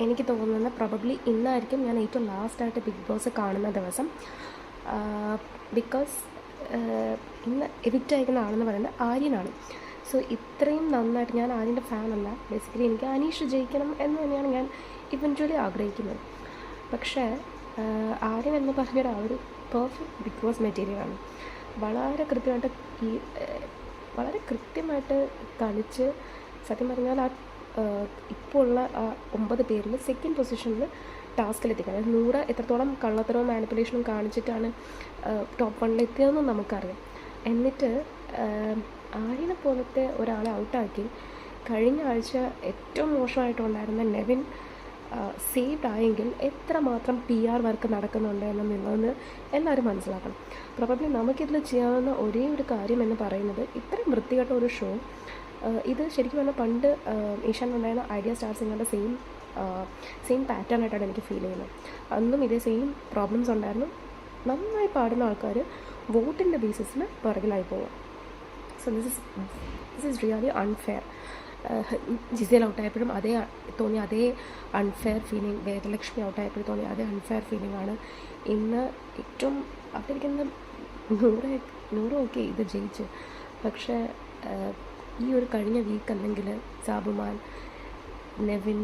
എനിക്ക് തോന്നുന്നത് പ്രോബബ്ലി ഇന്നായിരിക്കും ഞാൻ ഏറ്റവും ലാസ്റ്റായിട്ട് ബിഗ് ബോസ് കാണുന്ന ദിവസം. ബിക്കോസ് ഇന്ന് എവിക്റ്റ് അയക്കുന്ന ആളെന്ന് പറയുന്നത് ആര്യനാണ്. സോ ഇത്രയും നന്നായിട്ട് ഞാൻ ആര്യൻ്റെ ഫാനല്ല. ബേസിക്കലി എനിക്ക് അനീഷ് ജയിക്കണം എന്ന് തന്നെയാണ് ഞാൻ ഇവൻച്വലി ആഗ്രഹിക്കുന്നത്. പക്ഷേ ആര്യൻ എന്ന് പറഞ്ഞൊരു ആ ഒരു പെർഫെക്റ്റ് ബിഗ് ബോസ് മെറ്റീരിയലാണ്. വളരെ കൃത്യമായിട്ട് വളരെ കൃത്യമായിട്ട് കളിച്ച് സത്യം പറഞ്ഞാൽ ഇപ്പോൾ ഉള്ള 9 പേരിൽ സെക്കൻഡ് പൊസിഷനിൽ ടാസ്കിലെത്തിക്കുക. അതായത് 100 എത്രത്തോളം കള്ളത്തരവും മാനിപ്പുലേഷനും കാണിച്ചിട്ടാണ് ടോപ്പ് 1 എത്തിയതെന്നും നമുക്കറിയാം. എന്നിട്ട് ആര്യനെ പോലത്തെ ഒരാളെ ഔട്ടാക്കി കഴിഞ്ഞ ആഴ്ച ഏറ്റവും മോശമായിട്ടുണ്ടായിരുന്ന നെവിൻ സേവ്ഡ് ആയെങ്കിൽ എത്രമാത്രം PR വർക്ക് നടക്കുന്നുണ്ട് എന്നുള്ളതെന്ന് എല്ലാവരും മനസ്സിലാക്കണം. പ്രോബബ്ലി നമുക്കിതിൽ ചെയ്യാവുന്ന ഒരേ ഒരു കാര്യം എന്ന് പറയുന്നത് ഇത്രയും വൃത്തികെട്ട ഒരു ഷോ ഇത് ശരിക്കും പറഞ്ഞാൽ പണ്ട് ഏഷ്യാനിലുണ്ടായിരുന്ന ഐഡിയ സ്റ്റാർ സിംഗറിൻ്റെ സെയിം പാറ്റേൺ ആയിട്ടാണ് എനിക്ക് ഫീൽ ചെയ്യുന്നത്. അന്നും ഇതേ സെയിം പ്രോബ്ലംസ് ഉണ്ടായിരുന്നു. നന്നായി പാടുന്ന ആൾക്കാർ വോട്ടിൻ്റെ ബേസിസിൽ പുറകിലായി പോവുക. So this is really unfair. Gisele ഔട്ടായപ്പോഴും തോന്നിയ അതേ അൺഫെയർ ഫീലിംഗ്, വേദലക്ഷ്മി ഔട്ടായപ്പോഴും തോന്നിയ അതേ അൺഫെയർ ഫീലിംഗ് ആണ് ഇന്ന്. ഏറ്റവും അവിടെയിരിക്കുന്ന 100 ഓക്കെ ഇത് ജയിച്ചു. പക്ഷേ ഈ ഒരു കഴിഞ്ഞ വീക്ക് അല്ലെങ്കിൽ സാബുമാൻ, നെവിൻ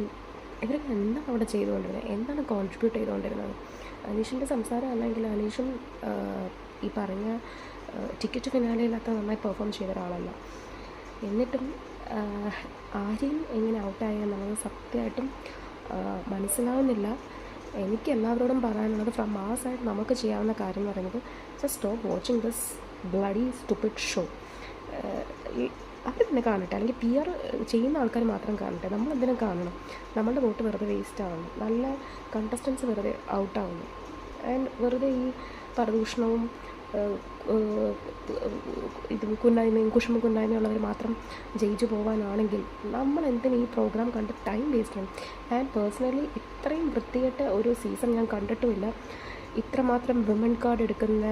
ഇവരൊക്കെ എന്താണ് അവിടെ ചെയ്തുകൊണ്ടിരുന്നത്, എന്താണ് കോൺട്രിബ്യൂട്ട് ചെയ്തുകൊണ്ടിരുന്നത്? അനീഷിൻ്റെ സംസാരം അല്ലെങ്കിൽ അനീഷും ഈ പറഞ്ഞ ടിക്കറ്റ് ഫിനാലയിലൊക്കെ നന്നായി പെർഫോം ചെയ്ത ഒരാളല്ല. എന്നിട്ടും ആരെയും എങ്ങനെ ഔട്ടായി എന്നുള്ളത് സത്യമായിട്ടും മനസ്സിലാവുന്നില്ല. എനിക്ക് എല്ലാവരോടും പറയാനുള്ളത് ഫ്രം ആ സൈഡ് നമുക്ക് ചെയ്യാവുന്ന കാര്യം എന്ന് പറയുന്നത് just stop watching this bloody stupid show. അവർ തന്നെ കാണട്ടെ, അല്ലെങ്കിൽ PR ചെയ്യുന്ന ആൾക്കാർ മാത്രം കാണട്ടെ. നമ്മളെന്തിനും കാണണം? നമ്മളുടെ വോട്ട് വെറുതെ വേസ്റ്റ് ആവുന്നു, നല്ല കണ്ടസ്റ്റൻസ് വെറുതെ ഔട്ടാവുന്നു. ആൻഡ് വെറുതെ ഈ പരദൂഷണവും ഇത് കുന്നായ്മയും കുഷുമ്പ് കുന്നായ്മയുള്ളവർ മാത്രം ജയിച്ചു പോകാനാണെങ്കിൽ നമ്മൾ എന്തിനും ഈ പ്രോഗ്രാം കണ്ട് ടൈം വേസ്റ്റ് ചെയ്യണം? ആൻഡ് പേഴ്സണലി ഇത്രയും വൃത്തികെട്ട ഒരു സീസൺ ഞാൻ കണ്ടിട്ടുമില്ല. ഇത്രമാത്രം വിമൻ കാർഡ് എടുക്കുന്ന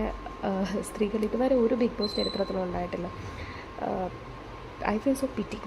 സ്ത്രീകൾ ഇതുവരെ ഒരു ബിഗ് ബോസ് ചരിത്രത്തിലും ഉണ്ടായിട്ടില്ല. I feel so pity.